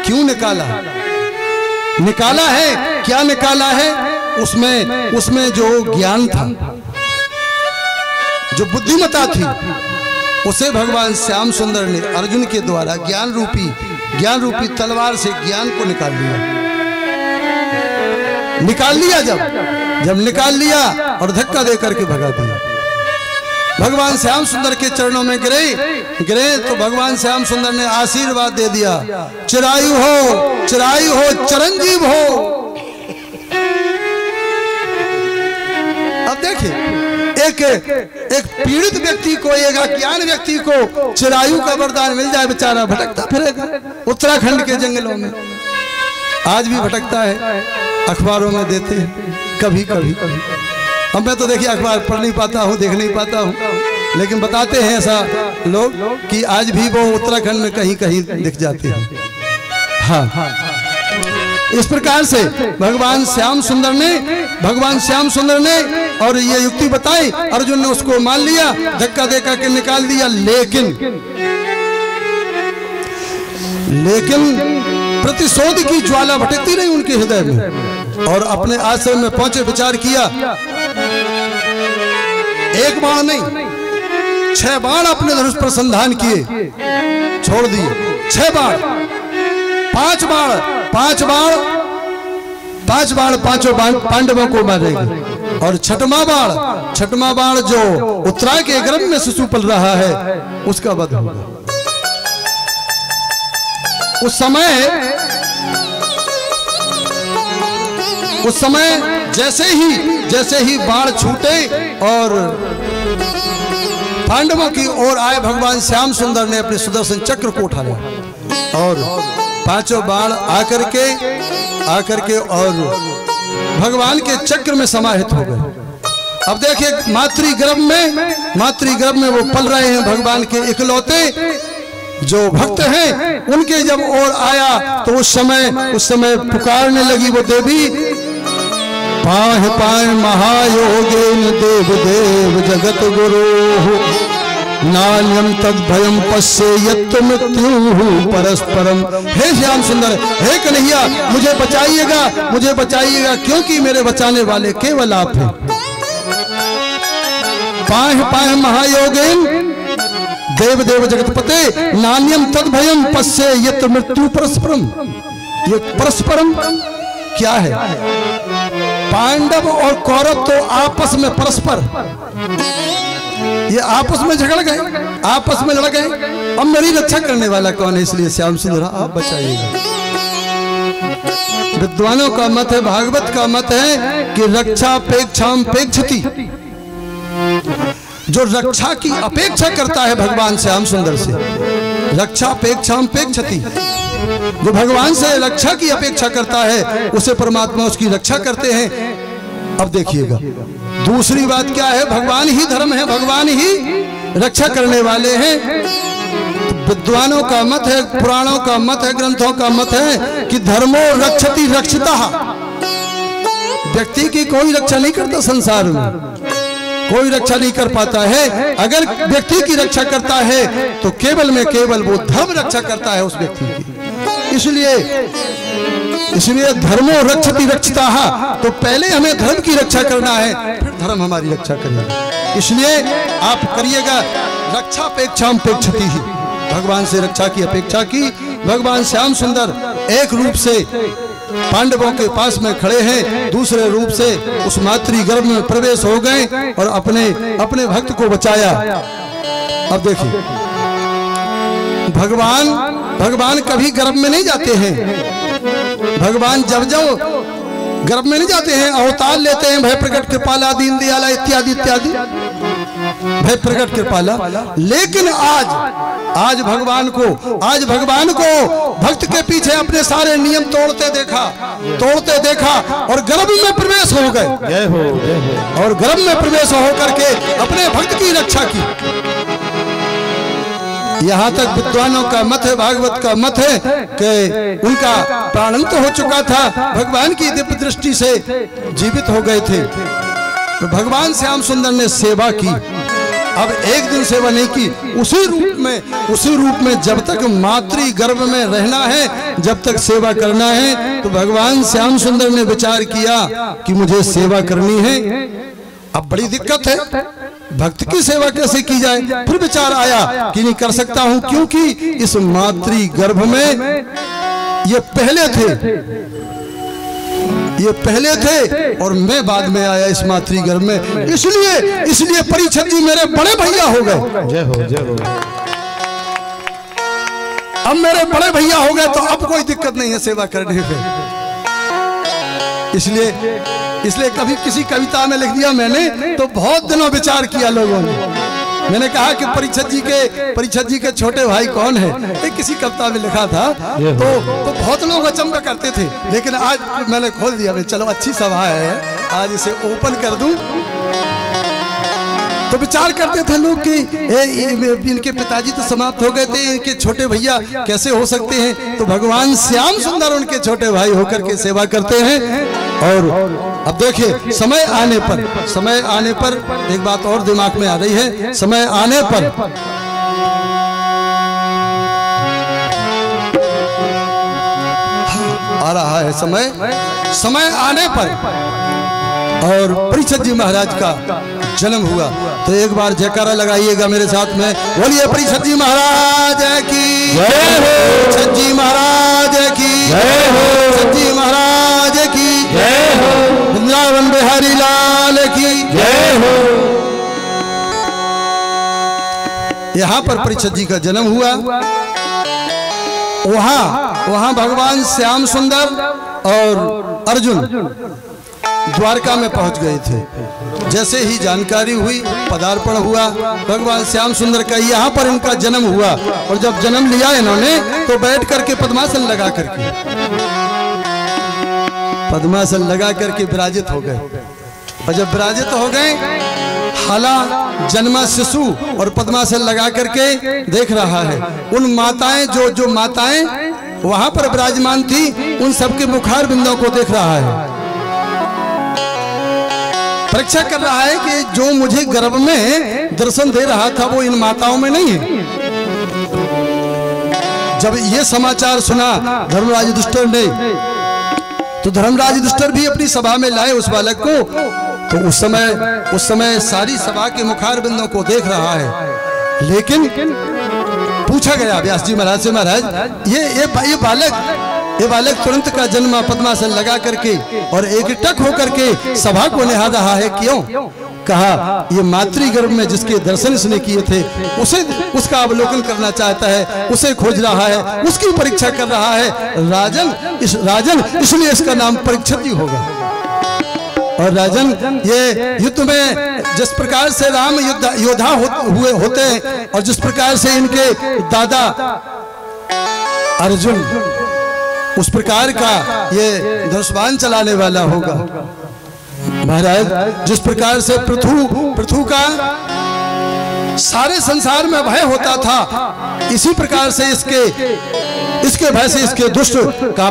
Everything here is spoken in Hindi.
क्यों निकाला? निकाला है, क्या निकाला है? उसमें जो ज्ञान था, जो बुद्धिमता थी, उसे भगवान श्याम सुंदर ने अर्जुन के द्वारा ज्ञान रूपी तलवार से ज्ञान को निकाल लिया। जब निकाल लिया और धक्का दे करके भगा दिया। भगवान श्याम सुंदर के चरणों में गिरे तो भगवान श्याम सुंदर ने आशीर्वाद दे दिया, चिरायु हो चिरंजीव हो। अब देखिए, एक पीड़ित व्यक्ति को, एक अज्ञान व्यक्ति को चिरायु का वरदान मिल जाए, बेचारा भटकता फिरेगा उत्तराखंड के जंगलों में। आज भी भटकता है, अखबारों में देते हैं कभी कभी। अब मैं तो देखिए अखबार पढ़ नहीं पाता हूँ, देख नहीं पाता हूँ, लेकिन बताते हैं ऐसा लोग कि आज भी वो उत्तराखंड में कहीं कहीं दिख जाते हैं। हाँ, इस प्रकार से भगवान श्याम सुंदर ने और ये युक्ति बताई, अर्जुन ने उसको मान लिया, धक्का दे करके निकाल दिया। लेकिन प्रतिशोध की ज्वाला भटकती रही उनके हृदय में, और अपने आश्रम में पहुंचे, विचार किया, एक बाण नहीं 6 बाण अपने धनुष पर संधान किए, छोड़ दिए। 6 बाण, 5 बाण पांचों पांडवों को मारेगा, और छठवां बाण जो उत्तरा के गर्भ में शिशु पल रहा है उसका वध होगा। उस समय जैसे ही बाण छूटे और पांडवों की ओर आए, भगवान श्याम सुंदर ने अपने सुदर्शन चक्र को उठा लिया और 5 बाण आकर के और भगवान के चक्र में समाहित हो गए। अब देखिए, मातृगर्भ में वो पल रहे हैं भगवान के इकलौते जो भक्त हैं, उनके जब ओर आया तो उस समय पुकारने लगी वो देवी, पाहि महायोगेन देव जगत गुरु, नान्यम तद्भयम पश्येयत् मृत्यु परस्परम। हे श्याम सुंदर, हे कन्हैया, मुझे बचाइएगा, क्योंकि मेरे बचाने वाले केवल आप हैं। पाहि महायोगेन देव जगतपते, नान्यम तद्भयम पश्येयत् मृत्यु परस्परम। ये परस्परम क्या है? पांडव और कौरव तो आपस में परस्पर, ये आपस में झगड़ गए, आपस में लड़ गए। अब मेरी रक्षा करने वाला कौन है? इसलिए श्याम सुंदर आप बचाइएगा। विद्वानों का मत है, भागवत का मत है कि रक्षापेक्षामपेक्षति, जो रक्षा की अपेक्षा करता है भगवान श्याम सुंदर से, रक्षापेक्षामपेक्षति, जो भगवान से रक्षा की अपेक्षा करता है उसे परमात्मा उसकी रक्षा करते हैं। अब देखिएगा दूसरी बात क्या है, भगवान ही धर्म है, भगवान ही रक्षा करने वाले हैं। विद्वानों का मत है, पुराणों का मत है, ग्रंथों का मत है कि धर्मो रक्षति रक्षितः। व्यक्ति की कोई रक्षा नहीं करता, संसार में कोई रक्षा नहीं कर पाता है। अगर व्यक्ति की रक्षा करता है तो केवल में केवल वो धर्म रक्षा करता है उस व्यक्ति की। इसलिए धर्मो रक्षति रक्षितः, तो पहले हमें धर्म की रक्षा करना है, फिर धर्म हमारी रक्षा करेगा। इसलिए आप करिएगा रक्षापेक्षामपेक्षति ही, भगवान से रक्षा की अपेक्षा की। भगवान श्याम सुंदर एक रूप से पांडवों के पास में खड़े हैं, दूसरे रूप से उस मातृगर्भ में प्रवेश हो गए और अपने भक्त को बचाया। अब देखिए, भगवान कभी गर्भ में नहीं जाते हैं। भगवान जब गर्भ में नहीं जाते हैं, अवतार लेते हैं, भय प्रकट कृपाला दीन दयाला इत्यादि भय प्रकट कृपाला। लेकिन आज भगवान को भक्त के पीछे अपने सारे नियम तोड़ते देखा और गर्भ में प्रवेश हो गए, और गर्भ में प्रवेश होकर के अपने भक्त की रक्षा की। यहाँ तक विद्वानों का मत है, भागवत का मत है कि उनका प्राणांत हो चुका था, भगवान की दिव्य दृष्टि से जीवित हो गए थे। तो भगवान श्याम सुंदर ने सेवा की, अब एक दिन सेवा नहीं की, उसी रूप में जब तक मातृ गर्भ में रहना है, जब तक सेवा करना है। तो भगवान श्याम सुंदर ने विचार किया कि मुझे सेवा करनी है। अब बड़ी दिक्कत है, भक्त की सेवा कैसे की जाए। फिर विचार आया कि नहीं कर सकता हूं, क्योंकि इस मातृ गर्भ में ये पहले थे और मैं बाद में आया इस मातृ गर्भ में। इसलिए परीक्षित जी मेरे बड़े भैया हो गए। जय हो जय हो। अब मेरे बड़े भैया हो गए तो अब कोई दिक्कत नहीं है सेवा करने पे। इसलिए कभी किसी कविता में लिख दिया मैंने, तो बहुत दिनों विचार किया लोगों ने। मैंने कहा कि परीक्षित जी के छोटे भाई कौन है, एक किसी कविता में लिखा था। तो बहुत लोग अचंभा करते थे, लेकिन आज मैंने खोल दिया। चलो अच्छी सभा है, आज इसे ओपन कर दूं। तो विचार करते थे लोग कि इनके पिताजी तो समाप्त हो गए थे, इनके छोटे भैया कैसे हो सकते हैं। तो भगवान श्याम सुंदर उनके छोटे भाई होकर के सेवा करते हैं। और अब देखिए समय आने पर एक बात और दिमाग में आ रही है। समय आने पर आ रहा है समय आने पर और परीक्षित जी महाराज का जन्म हुआ। तो एक बार जयकारा लगाइएगा मेरे साथ में, बोलिए परीक्षित जी महाराज की जय हो, परीक्षित जी महाराज की जय हो, परीक्षित जी महाराज की जय हो, वृंदावन बिहारी लाल की जय हो। यहाँ पर परीक्षित जी का जन्म हुआ। वहां भगवान श्याम सुंदर और अर्जुन द्वारका में पहुंच गए थे। जैसे ही जानकारी हुई, पदार्पण हुआ भगवान श्याम सुंदर का, यहाँ पर इनका जन्म हुआ। और जब जन्म लिया इन्होंने तो बैठ करके पद्मासन लगा करके विराजित हो गए। और जब विराजित हो गए, हाला जन्मा शिशु और पद्मासन लगा करके देख रहा है। उन माताएं जो माताएं वहां पर विराजमान थी, उन सबके मुखार बिंदों को देख रहा है। परीक्षा कर रहा है कि जो मुझे गर्भ में दर्शन दे रहा था वो इन माताओं में नहीं है। जब ये समाचार सुना धर्मराज युधिष्ठिर ने, तो धर्मराज युधिष्ठिर भी अपनी सभा में लाए उस बालक को। तो उस समय सारी सभा के मुखार बिंदों को देख रहा है। लेकिन पूछा गया व्यास जी महाराज से, महाराज ये बालक तुरंत का जन्म पद्मासन लगा करके और एकटक होकर के सभा को निहार रहा है, क्यों? कहा ये मातृगर्भ में जिसके दर्शन इसने किए थे उसका अवलोकन करना चाहता है, उसे खोज रहा है, उसकी परीक्षा कर रहा है। राजन इसलिए इसका नाम परीक्षित ही होगा। और राजन ये युद्ध में जिस प्रकार से राम योद्धा होते हैं और जिस प्रकार से इनके दादा अर्जुन उस प्रकार का ये धनुष्बाण चलाने वाला होगा। महाराज जिस प्रकार से पृथु का सारे संसार में भय होता था, इसी प्रकार से इसके भय से इसके दुष्ट का